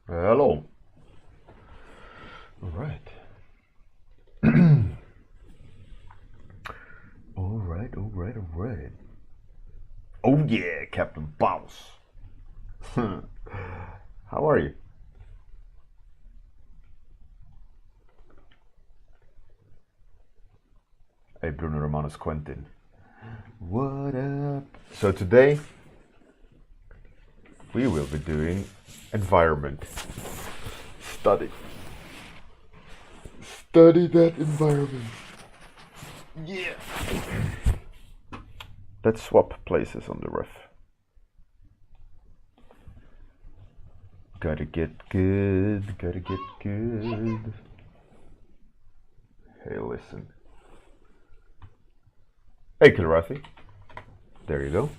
Hello. All right. All right. Oh yeah, Captain Bounce. How are you? Hey, Bruno Romanos Quentin. What up? So today we will be doing environment study. Study that environment. Yeah. Let's swap places on the ref. Gotta get good. Hey, listen. Hey, Kilrathi. There you go.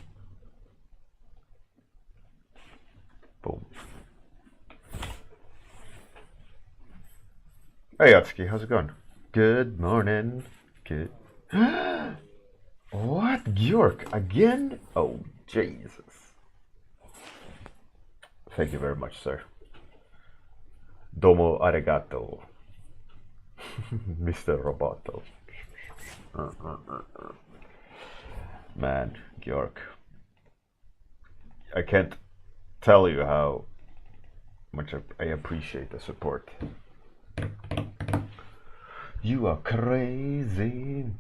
Boom. Hey, Atsuki, how's it going? Good morning. Good. What? Bjork? Again? Oh, Jesus. Thank you very much, sir. Domo arigato. Mr. Roboto. Man, Bjork. I can't tell you how much I appreciate the support. You are crazy.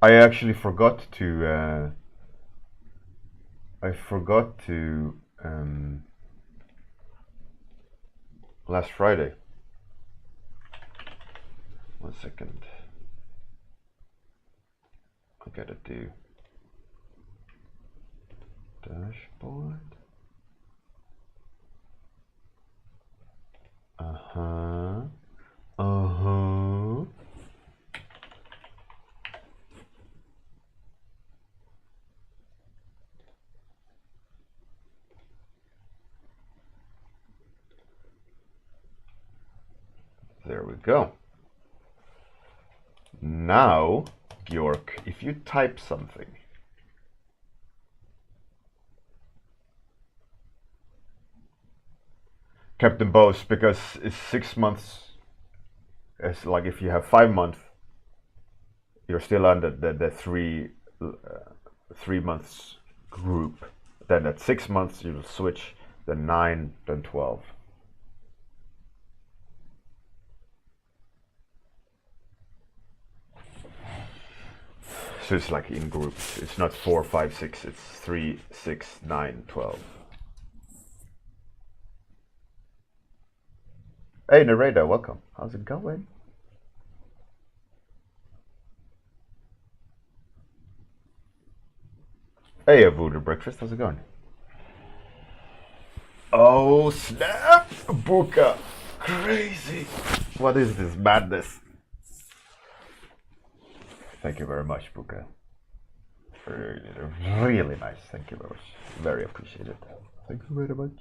I actually forgot to last Friday. 1 second. I gotta do dashboard. There we go. Now, Bjork, if you type something, Captain Bose, because it's 6 months. It's like if you have 5 months, you're still under the 3 months group. Then at 6 months you'll switch, then 9, then 12. So it's like in groups. It's not 4, 5, 6. It's 3, 6, 9, 12. Hey, Nareda, welcome. How's it going? Hey, Voodoo Breakfast, how's it going? Oh, snap! Buka! Crazy! What is this madness? Thank you very much, Buka. Really nice. Thank you very much. Very appreciated. Thank you very much.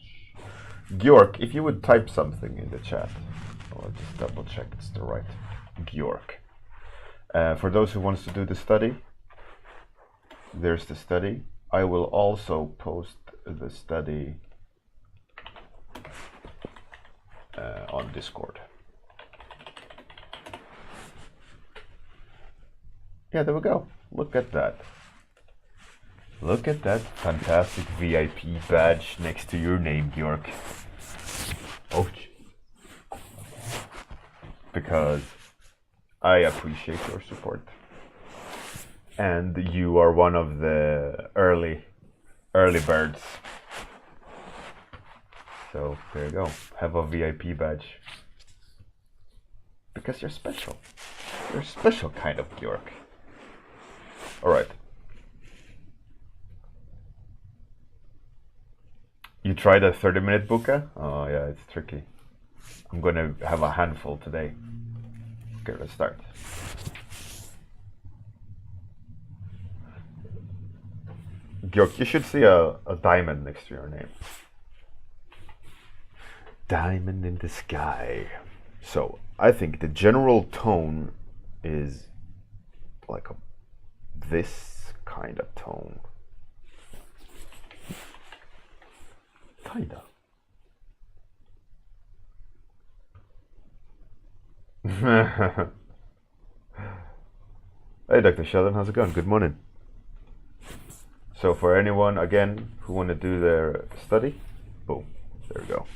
Bjork, if you would type something in the chat, I'll just double check it's the right Bjork. For those who wants to do the study, there's the study. I will also post the study on Discord. Yeah, there we go. Look at that. Look at that fantastic VIP badge next to your name, Bjork. Oh, because I appreciate your support. And you are one of the early birds. So there you go. Have a VIP badge. Because you're special. You're a special kind of Bjork. Alright. You tried a 30-minute buka? Oh yeah, it's tricky. I'm gonna have a handful today. Okay, let's start. Bjork, you should see a diamond next to your name. Diamond in the sky. So, I think the general tone is like this kind of tone. Kinda. Hey, Dr. Sheldon, how's it going? Good morning. So for anyone, again, who want to do their study, boom, there we go.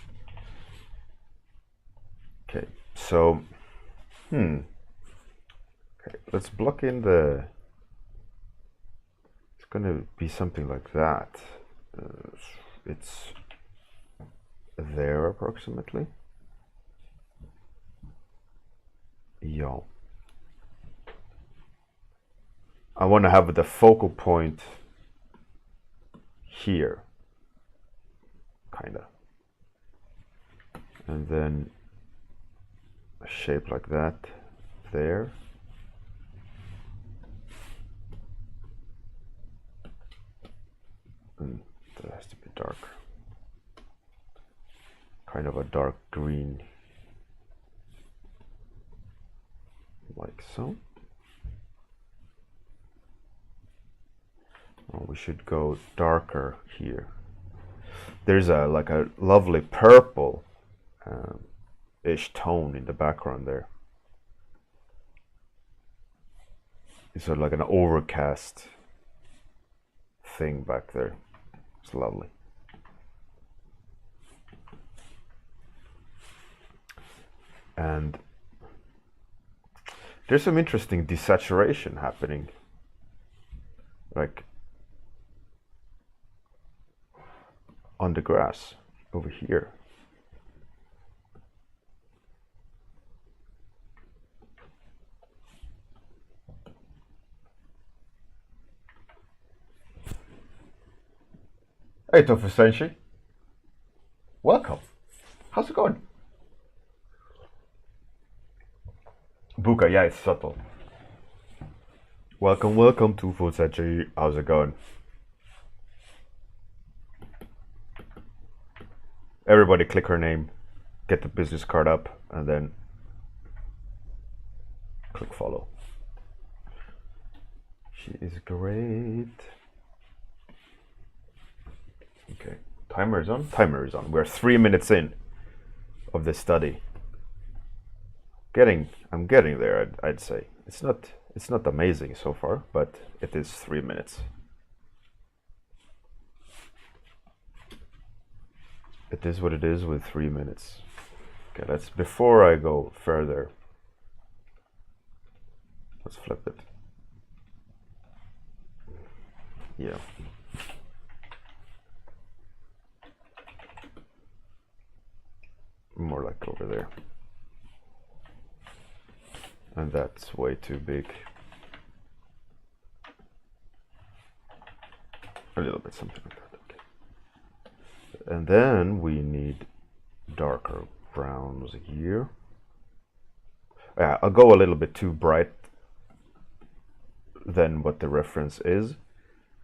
Okay, so, okay, let's block in the, it's going to be something like that. It's there approximately. Yeah. I want to have the focal point here, kinda, and then a shape like that there. And that has to be dark, kind of a dark green, like so. Oh, we should go darker here. There's a like a lovely purple ish tone in the background there. It's sort of like an overcast thing back there. It's lovely. And there's some interesting desaturation happening, like on the grass over here. Hey Tofu Senshi, welcome. How's it going? Buka, yeah, it's subtle. Welcome, welcome to Tofu Senshi. How's it going? Everybody click her name, get the business card up, and then click follow. She is great. Okay, timer is on. Timer is on. We're 3 minutes in of this study. I'm getting there. I'd say it's not amazing so far, but it is 3 minutes. It is what it is with 3 minutes. Okay, let's, before I go further, let's flip it. Yeah. More like over there. And that's way too big. A little bit, something like that. And then we need darker browns here. Yeah, I'll go a little bit too bright than what the reference is,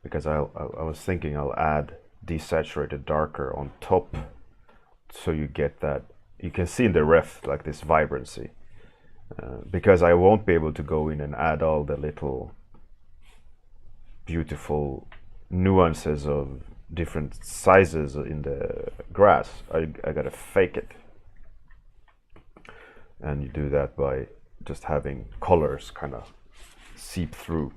because I was thinking I'll add desaturated darker on top, so you get that, you can see in the ref like this vibrancy, because I won't be able to go in and add all the little beautiful nuances of different sizes in the grass. I gotta fake it, and you do that by just having colors kind of seep through.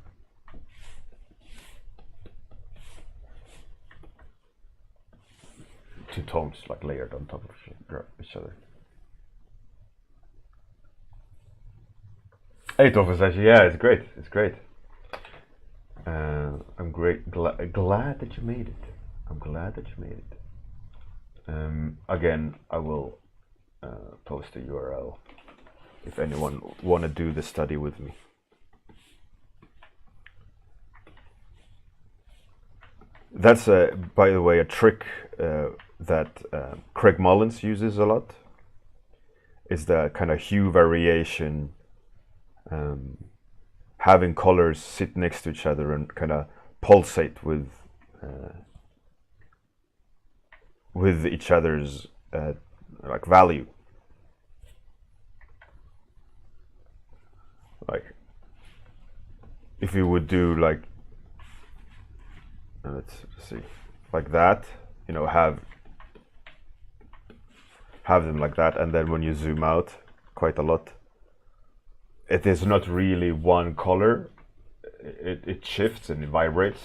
Two tones like layered on top of each other. Hey Tofu says, yeah, it's great, it's great. I'm glad that you made it. I'm glad that you made it. Again, I will post the URL if anyone want to do the study with me. That's, by the way, a trick that Craig Mullins uses a lot. Is the kind of hue variation, having colors sit next to each other and kind of pulsate with each other's like value. Like if you would do like, let's see, like that, you know, have have them like that, and then when you zoom out quite a lot, it is not really one color. It shifts and it vibrates.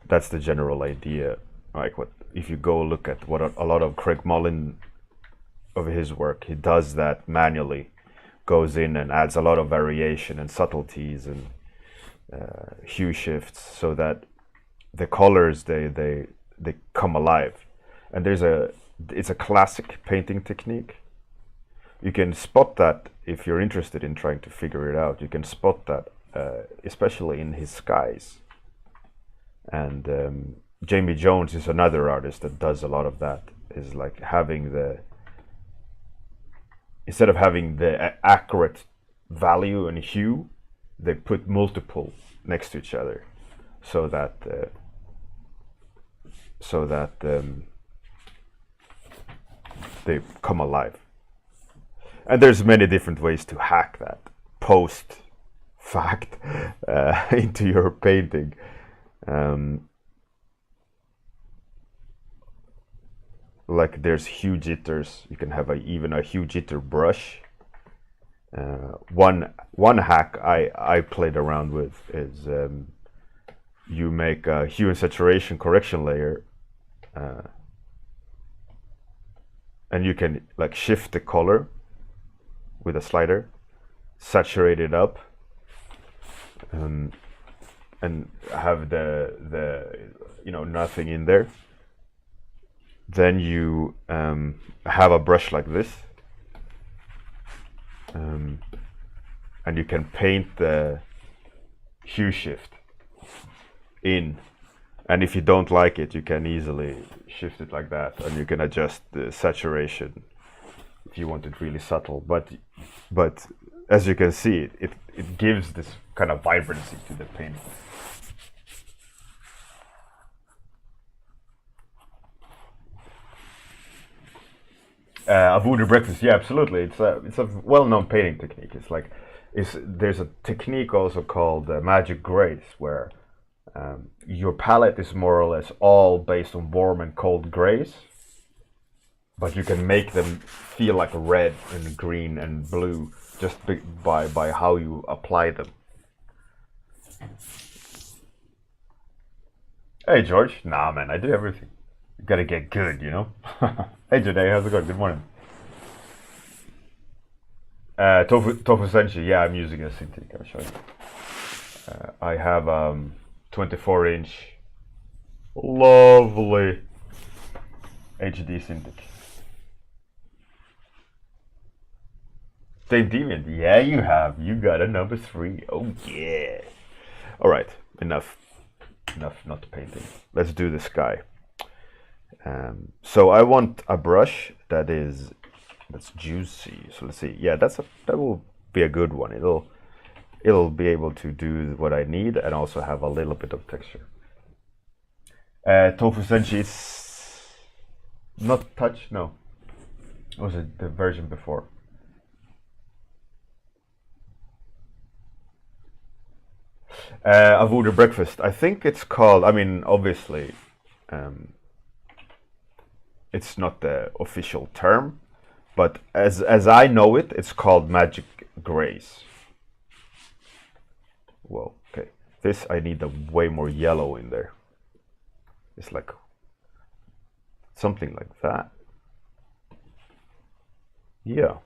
That's the general idea. Like what if you go look at what a lot of Craig Mullin of his work, he does that manually, goes in and adds a lot of variation and subtleties and hue shifts so that the colors they come alive. And it's a classic painting technique. You can spot that if you're interested in trying to figure it out. You can spot that especially in his skies. And Jamie Jones is another artist that does a lot of that. Is like having instead of having the accurate value and hue, they put multiple next to each other, so that they come alive. And there's many different ways to hack that post fact into your painting. Like there's hue jitters. You can have even a hue jitter brush. One hack I played around with is you make a hue and saturation correction layer, and you can like shift the color with a slider, saturate it up, and have the nothing in there. Then you have a brush like this, and you can paint the hue shift in. And if you don't like it, you can easily shift it like that, and you can adjust the saturation if you want it really subtle. But as you can see, it gives this kind of vibrancy to the painting. A voodoo breakfast, yeah, absolutely. It's a well-known painting technique. There's a technique also called magic grays, where your palette is more or less all based on warm and cold grays, but you can make them feel like red and green and blue just by how you apply them. Hey George, nah man, I do everything. You gotta get good, you know. Hey Janae, how's it going? Good morning. Tofu Senshi, yeah, I'm using a Cintiq. I'll show you. I have 24-inch, lovely HD Cintiq. Dave Deviant, yeah, you have. You got a number 3. Oh yeah. All right, enough not painting. Let's do the sky. So I want a brush that's juicy. So let's see. Yeah, that will be a good one. It'll be able to do what I need and also have a little bit of texture. Tofu Senshi is not touch. No, was it the version before? A voodoo breakfast. I think it's called. I mean, obviously. It's not the official term, but as I know it, it's called magic grays. Well, okay. This I need a way more yellow in there. It's like something like that. Yeah.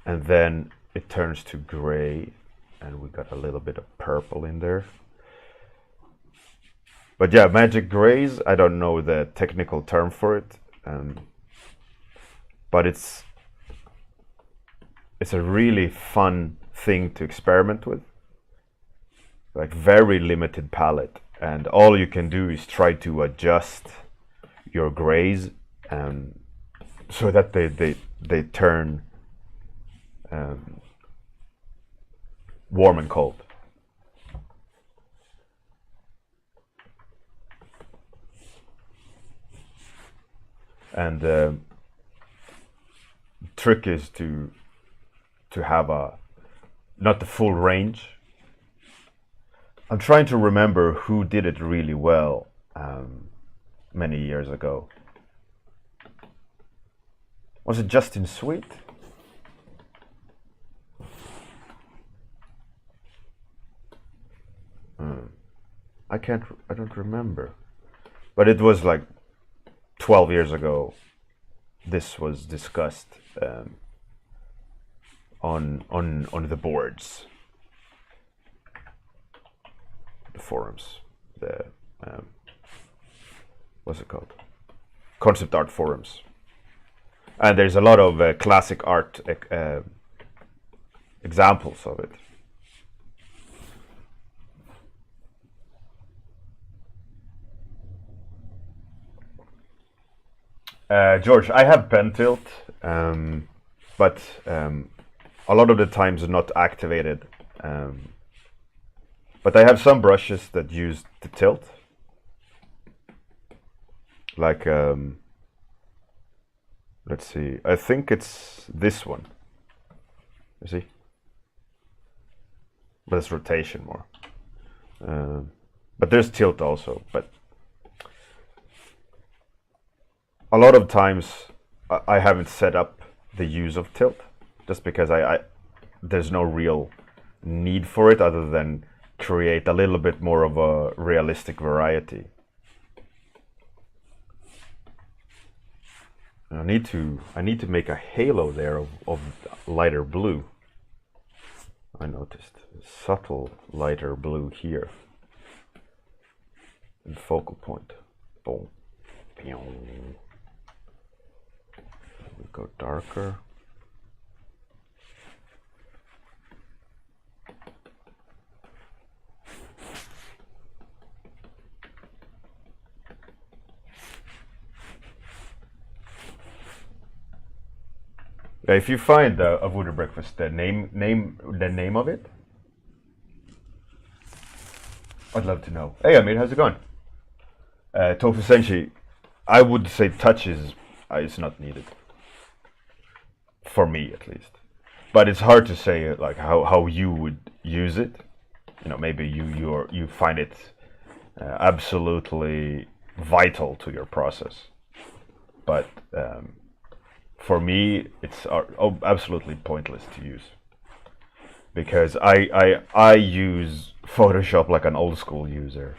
And then it turns to gray, and we got a little bit of purple in there. But yeah, magic grays, I don't know the technical term for it, but it's a really fun thing to experiment with. Like very limited palette, and all you can do is try to adjust your grays so that they turn warm and cold. And the trick is to have not the full range. I'm trying to remember who did it really well. many years ago. Was it Justin Sweet? I don't remember. But it was like 12 years ago. This was discussed on the boards, the forums, the what's it called? Concept art forums. And there's a lot of classic art examples of it. George, I have pen tilt, but a lot of the times not activated. But I have some brushes that use the tilt, like let's see, I think it's this one. You see, but it's rotation more. But there's tilt also, but a lot of times I haven't set up the use of tilt just because there's no real need for it other than create a little bit more of a realistic variety. I need to make a halo there of lighter blue. I noticed subtle lighter blue here in focal point. Boom. We go darker. If you find a voodoo breakfast, the name of it, I'd love to know. Hey Amir, how's it going? Tofu senshi, I would say touch is not needed. For me, at least. But it's hard to say like how you would use it. You know, maybe you find it absolutely vital to your process. But for me, it's absolutely pointless to use because I use Photoshop like an old school user,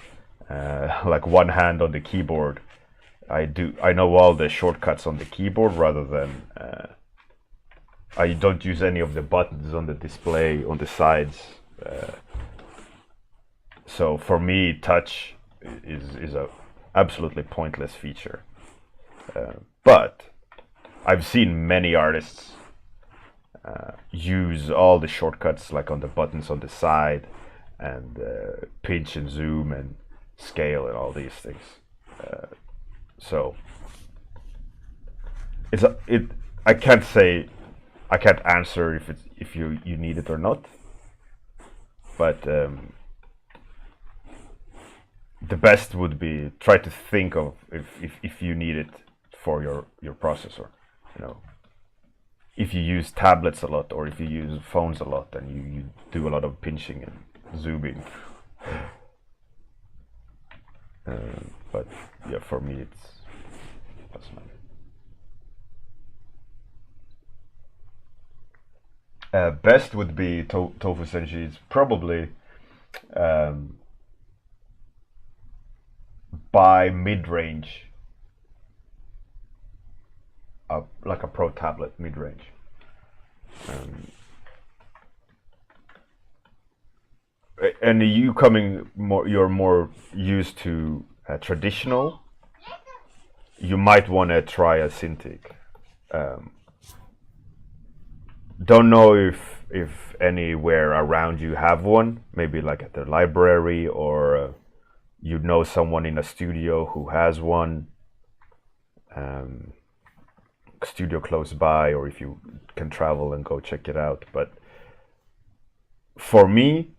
like one hand on the keyboard. I know all the shortcuts on the keyboard rather than. I don't use any of the buttons on the display on the sides. So for me, touch is a absolutely pointless feature. But I've seen many artists use all the shortcuts like on the buttons on the side and pinch and zoom and scale and all these things. So I can't answer if you need it or not, but the best would be try to think of if you need it for your processor. You know, if you use tablets a lot or if you use phones a lot, then you do a lot of pinching and zooming. But yeah, for me that's not. Best would be tofu senshi. It's probably by mid-range, like a pro tablet mid-range. And you're more used to traditional. You might want to try a Cintiq. Don't know if anywhere around you have one, maybe like at the library or you know someone in a studio who has one, studio close by, or if you can travel and go check it out. But for me,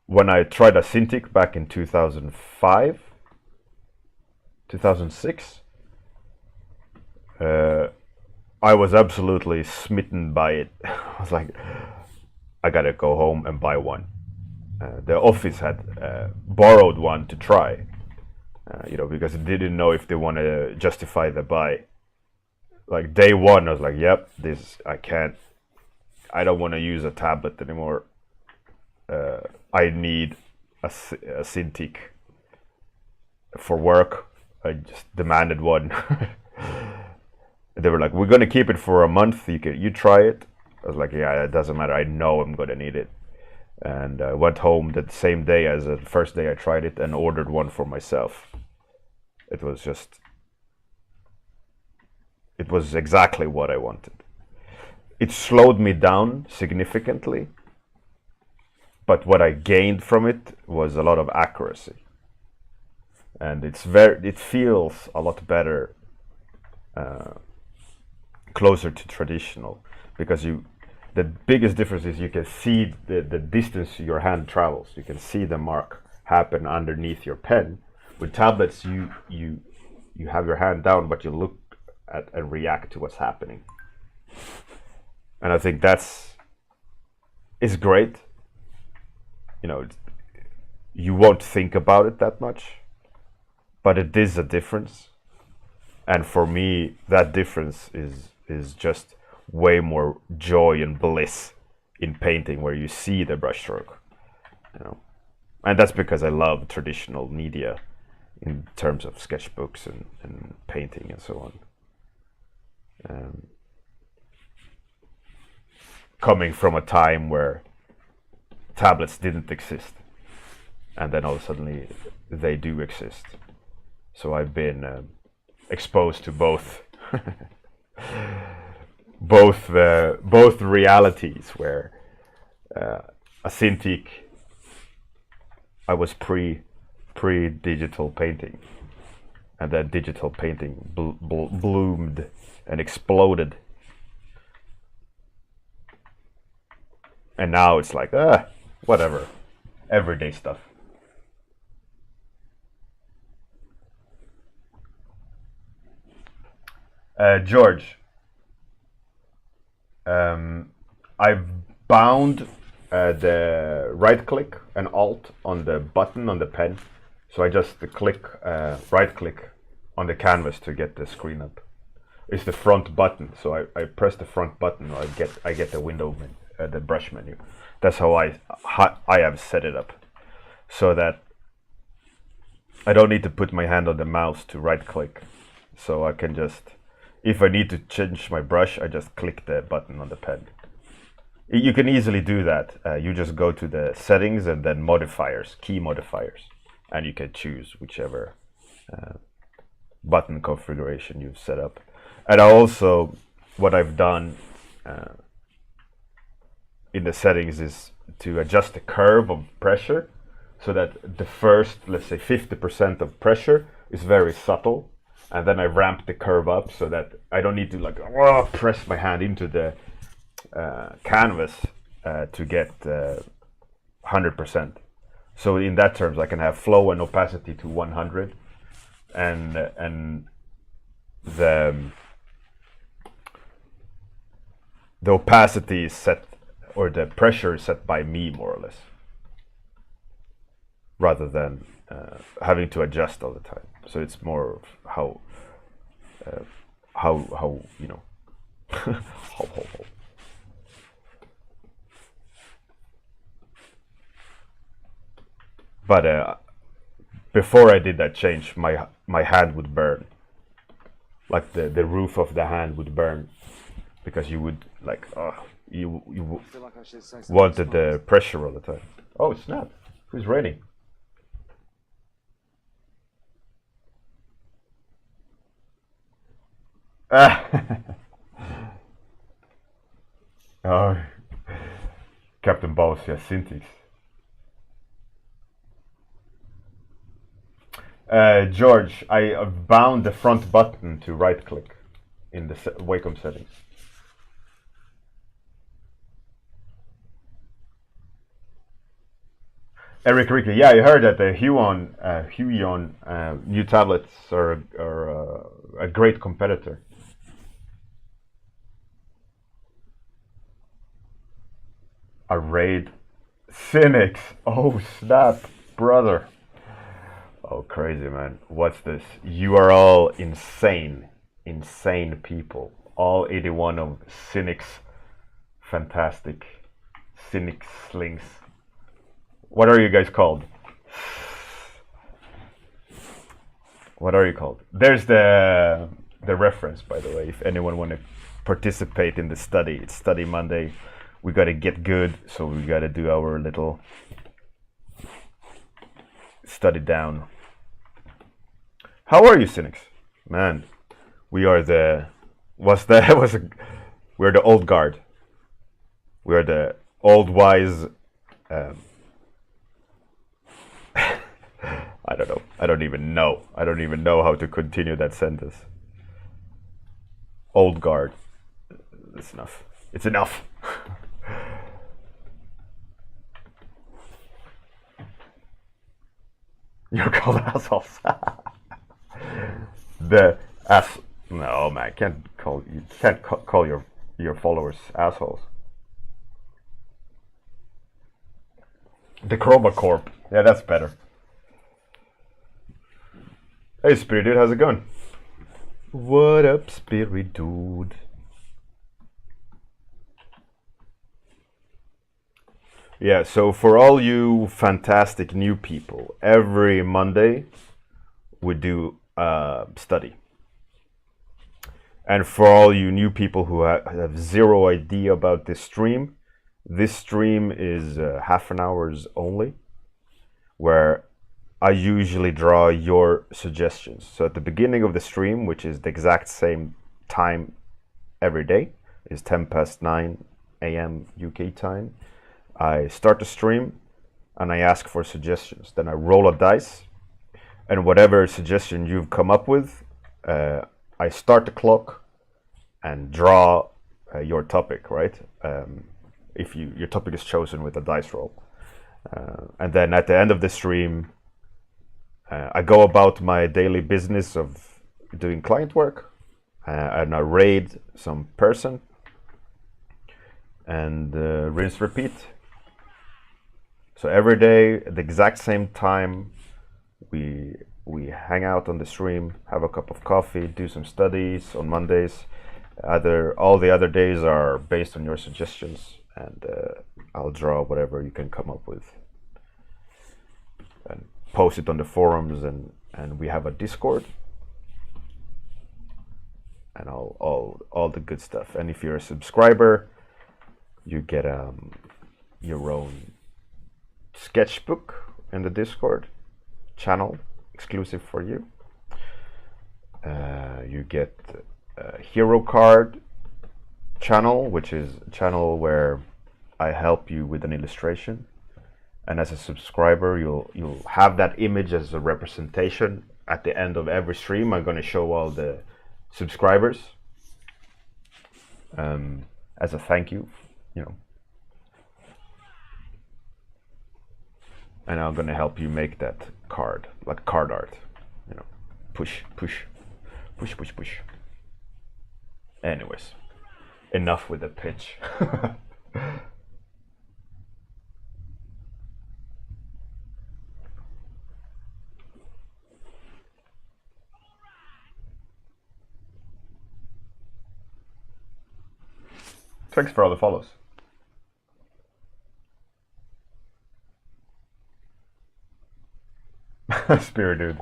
when I tried a Cintiq back in 2005, 2006, I was absolutely smitten by it. I was like, I gotta go home and buy one. The office had borrowed one to try, you know, because I didn't know if they want to justify the buy. Like day one, I was like, yep, I don't want to use a tablet anymore. I need a Cintiq for work. I just demanded one. They were like, we're gonna keep it for a month. You try it. I was like, yeah, it doesn't matter. I know I'm gonna need it. And I went home that same day as the first day I tried it and ordered one for myself. It was exactly what I wanted. It slowed me down significantly, but what I gained from it was a lot of accuracy. And it feels a lot better, closer to traditional, because the biggest difference is you can see the distance your hand travels. You can see the mark happen underneath your pen. With tablets, you have your hand down, but you look at and react to what's happening. And I think is great. You know, you won't think about it that much, but it is a difference. And for me, that difference is just way more joy and bliss in painting, where you see the brushstroke, you know. And that's because I love traditional media in terms of sketchbooks and painting and so on. Coming from a time where tablets didn't exist, and then all of a sudden they do exist. So I've been exposed to both both realities, where a Cintiq, I was pre-digital painting, and then digital painting bloomed and exploded, and now it's like whatever, everyday stuff. George, I've bound the right click and alt on the button on the pen, so I just click right click on the canvas to get the screen up. It's the front button, so I press the front button, I get the window the brush menu. That's how I have set it up, so that I don't need to put my hand on the mouse to right click. So I can just, if I need to change my brush, I just click the button on the pen. You can easily do that. You just go to the settings and then modifiers, key modifiers, and you can choose whichever button configuration you've set up. And also, what I've done in the settings is to adjust the curve of pressure, so that the first, let's say 50% of pressure is very subtle, and then I ramp the curve up so that I don't need to like press my hand into the canvas to get 100%. So in that terms, I can have flow and opacity to 100, and the opacity is set, or the pressure is set by me, more or less, rather than having to adjust all the time. So it's more of how you know how. But before I did that change, my hand would burn, like the roof of the hand would burn, because you would like you wanted the pressure all the time. Oh snap! Who's raining? Oh, Captain Balls, yeah, Cintiq. George, I bound the front button to right click in the Wacom settings. Eric Ricky, yeah, I heard that the Huion new tablets are a great competitor. A raid Cynics. Oh snap, brother. Oh, crazy, man. What's this? You are all insane. Insane people. All 81 of Cynic's fantastic Cynic slings. What are you guys called? What are you called? There's the reference, by the way, if anyone want to participate in the study. It's Study Monday. We got to get good, so we got to do our little study down. How are you, Cynics? Man, we are the we're the old guard. We're the old wise. I don't know. I don't even know. I don't even know how to continue that sentence. Old guard. It's enough. It's enough. You're called assholes. The ass. No, man. You can't call your followers assholes. The Chroma Corp. Yeah, that's better. Hey, Spirit Dude, how's it going? What up, Spirit Dude? Yeah, so for all you fantastic new people, every Monday we do study. And for all you new people who have zero idea about this stream is half an hour's only, where I usually draw your suggestions. So at the beginning of the stream, which is the exact same time every day, is 9 a.m. UK time, I start the stream and I ask for suggestions. Then I roll a dice, and whatever suggestion you've come up with, I start the clock and draw your topic, right? If your topic is chosen with a dice roll. And then at the end of the stream, I go about my daily business of doing client work, and I raid some person, and rinse, repeat. So every day, at the exact same time, we hang out on the stream, have a cup of coffee, do some studies on Mondays. All the other days are based on your suggestions, and I'll draw whatever you can come up with and post it on the forums, and we have a Discord and all the good stuff. And if you're a subscriber, you get your own sketchbook in the Discord channel, exclusive for you. You get a hero card channel, which is a channel where I help you with an illustration, and as a subscriber you'll have that image as a representation. At the end of every stream, I'm going to show all the subscribers as a thank you, and I'm going to help you make that card, like card art, push. Anyways, enough with the pitch. Thanks for all the follows. Spirit Dude.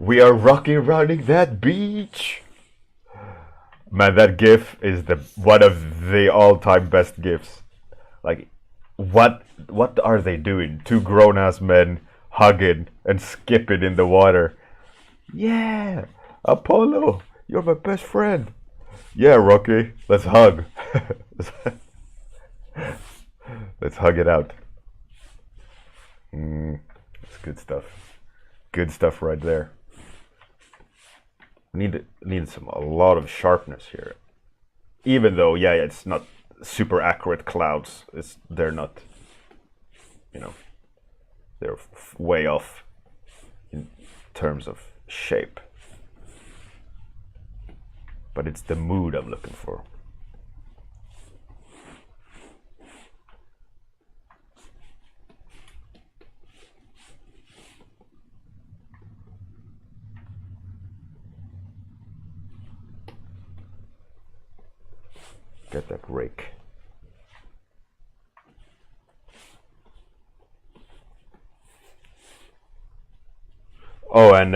We are running that beach. Man, that GIF is one of the all-time best GIFs. Like, what are they doing? Two grown-ass men hugging and skipping in the water. Yeah, Apollo, you're my best friend. Yeah, Rocky, let's hug. Let's hug it out. That's good stuff. Good stuff right there. Need a lot of sharpness here. Even though, yeah, it's not super accurate clouds. They're not, they're way off in terms of shape. But it's the mood I'm looking for. get that rake. Oh, and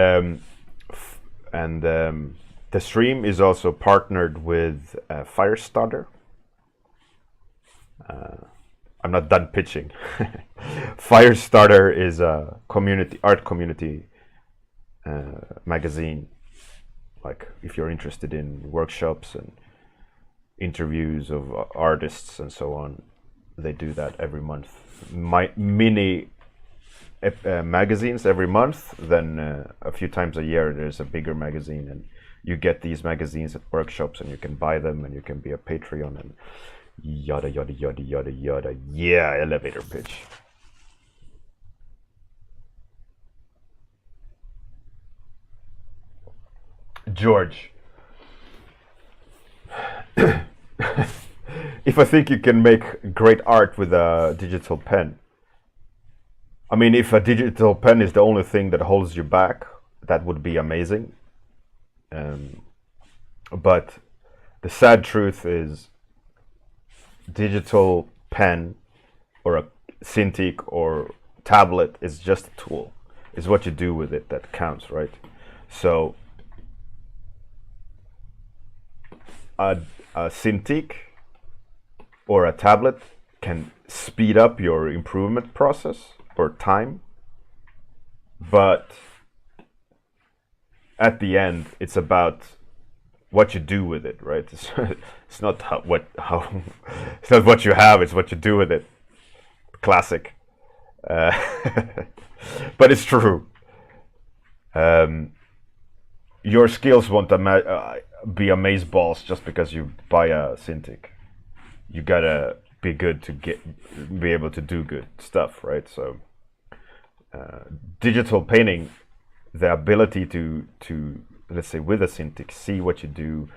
the stream is also partnered with Firestarter. I'm not done pitching. Firestarter is a art community magazine. Like if you're interested in workshops and interviews of artists and so on, they do that every month. Mini magazines every month. Then a few times a year there's a bigger magazine, and you get these magazines at workshops, and you can buy them, and you can be a Patreon, and yada yada yada yada yada. Yeah, elevator pitch. George, if I think you can make great art with a digital pen, I mean, if a digital pen is the only thing that holds you back, that would be amazing. But the sad truth is, digital pen or a Cintiq or tablet is just a tool. It's what you do with it that counts, right? So a Cintiq or a tablet can speed up your improvement process or time, but at the end it's about what you do with it, right? It's not how it's not what you have, it's what you do with it. Classic. But it's true. Your skills won't be amazeballs just because you buy a Cintiq. You gotta be good to be able to do good stuff, right? So digital painting, the ability to let's say with a Cintiq see what you do,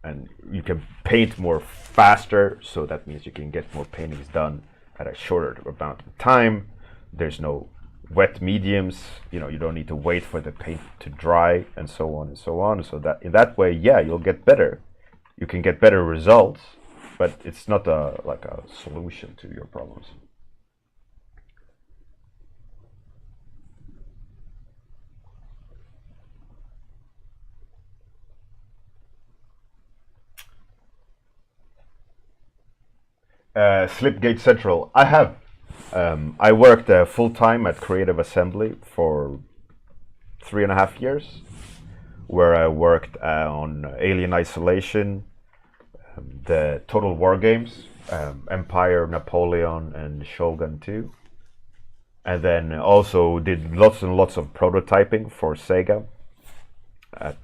and you can paint more faster, so that means you can get more paintings done at a shorter amount of time. There's no wet mediums, you don't need to wait for the paint to dry, and so on and so on. So that in that way, yeah, you'll get better. You can get better results, but it's not like a solution to your problems. Slipgate Central. I have. I worked full-time at Creative Assembly for 3.5 years, where I worked on Alien Isolation, the Total War games, Empire, Napoleon, and Shogun 2. And then also did lots and lots of prototyping for Sega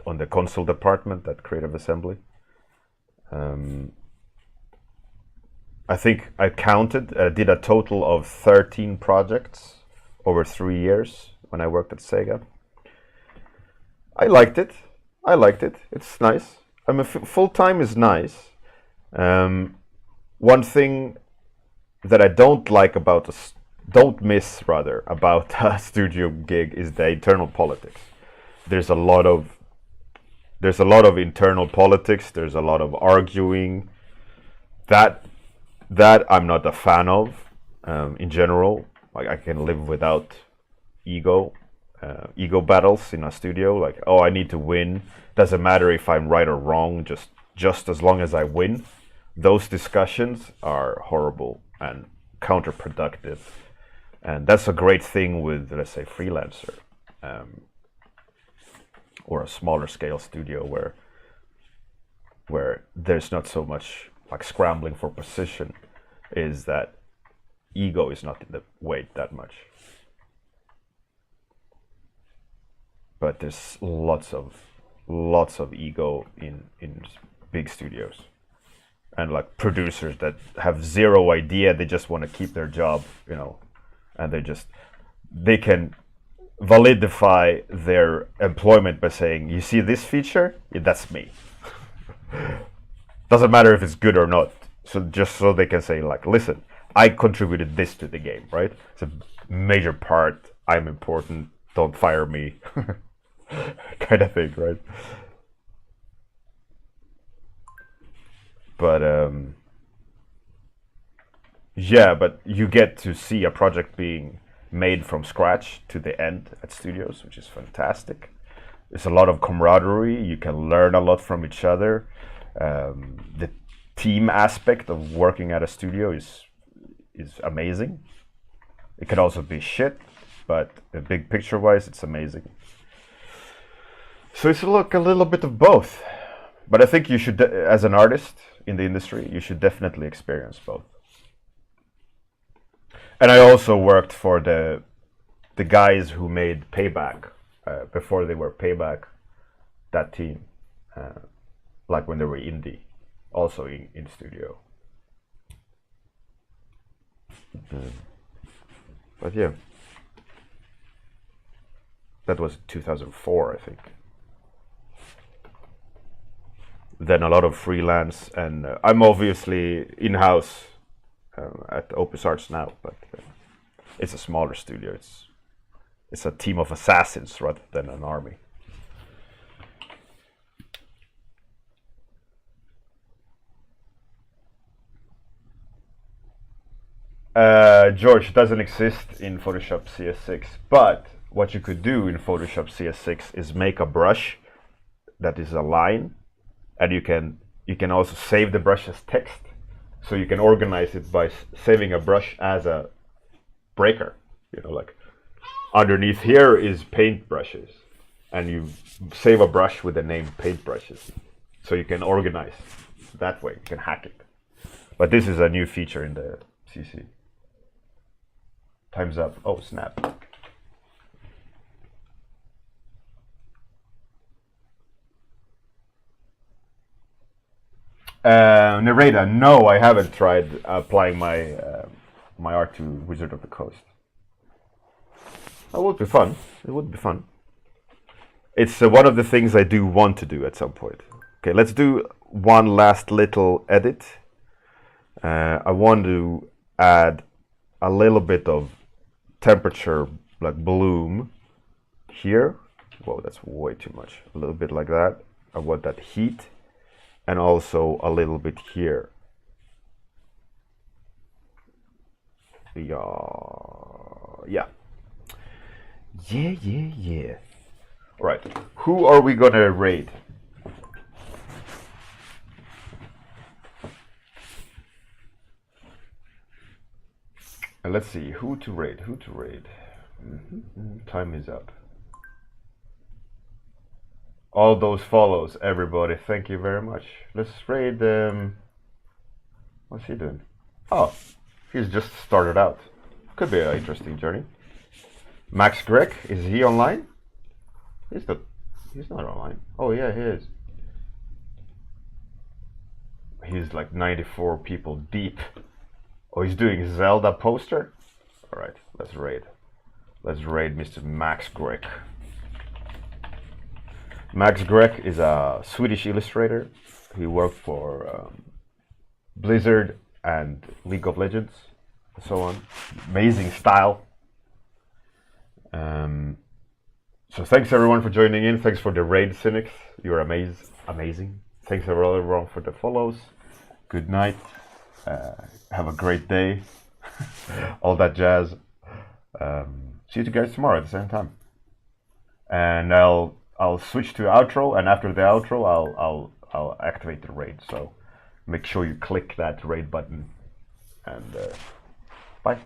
on the console department at Creative Assembly. I think I counted, did a total of 13 projects over 3 years when I worked at Sega. I liked it. It's nice. I mean, full-time is nice. One thing that I don't miss about a studio gig is the internal politics. There's a lot of internal politics. There's a lot of arguing. That I'm not a fan of. In general, like I can live without ego battles in a studio. Like, oh, I need to win. Doesn't matter if I'm right or wrong. Just as long as I win. Those discussions are horrible and counterproductive. And that's a great thing with, let's say, freelancer, or a smaller scale studio where there's not so much like scrambling for position, is that ego is not in the way that much. But there's lots of ego in big studios, and like producers that have zero idea. They just want to keep their job, and they can validify their employment by saying, you see this feature? Yeah, that's me. Doesn't matter if it's good or not. So just so they can say, like, listen, I contributed this to the game, right? It's a major part. I'm important. Don't fire me. Kind of thing, right? But yeah, but you get to see a project being made from scratch to the end at studios, which is fantastic. There's a lot of camaraderie. You can learn a lot from each other. The team aspect of working at a studio is amazing. It could also be shit, but big picture wise, it's amazing. So it's a little bit of both. But I think you should, as an artist in the industry, you should definitely experience both. And I also worked for the guys who made Payback before they were Payback. That team, like when they were indie, also in studio. But yeah, that was 2004, I think. Then a lot of freelance, and I'm obviously in-house at Opus Arts now, but it's a smaller studio. It's a team of assassins rather than an army. George, doesn't exist in Photoshop CS6, but what you could do in Photoshop CS6 is make a brush that is a line, and you can also save the brush as text, so you can organize it by saving a brush as a breaker. You know, like underneath here is paint brushes, and you save a brush with the name paint brushes, so you can organize that way. You can hack it. But this is a new feature in the CC. Time's up. Oh, snap. Nereda, no, I haven't tried applying my my art to Wizard of the Coast. That would be fun. It would be fun. It's one of the things I do want to do at some point. Okay, let's do one last little edit. I want to add a little bit of temperature, like bloom here. Whoa, that's way too much. A little bit like that. I want that heat, and also a little bit here. Yeah. All right, who are we gonna raid? And let's see, who to raid. Time is up. All those follows, everybody, thank you very much. Let's raid, what's he doing? Oh, he's just started out. Could be an interesting journey. Max Greg, is he online? He's not online. Oh yeah, he is. He's like 94 people deep. Oh, he's doing Zelda poster? Alright, let's raid. Let's raid Mr. Max Greg. Max Greg is a Swedish illustrator. He worked for Blizzard and League of Legends and so on. Amazing style. So thanks everyone for joining in. Thanks for the raid, Cynics. You're amazing. Thanks everyone for the follows. Good night. Have a great day. All that jazz. See you guys tomorrow at the same time. And I'll switch to outro, and after the outro I'll activate the raid. So make sure you click that raid button, and bye.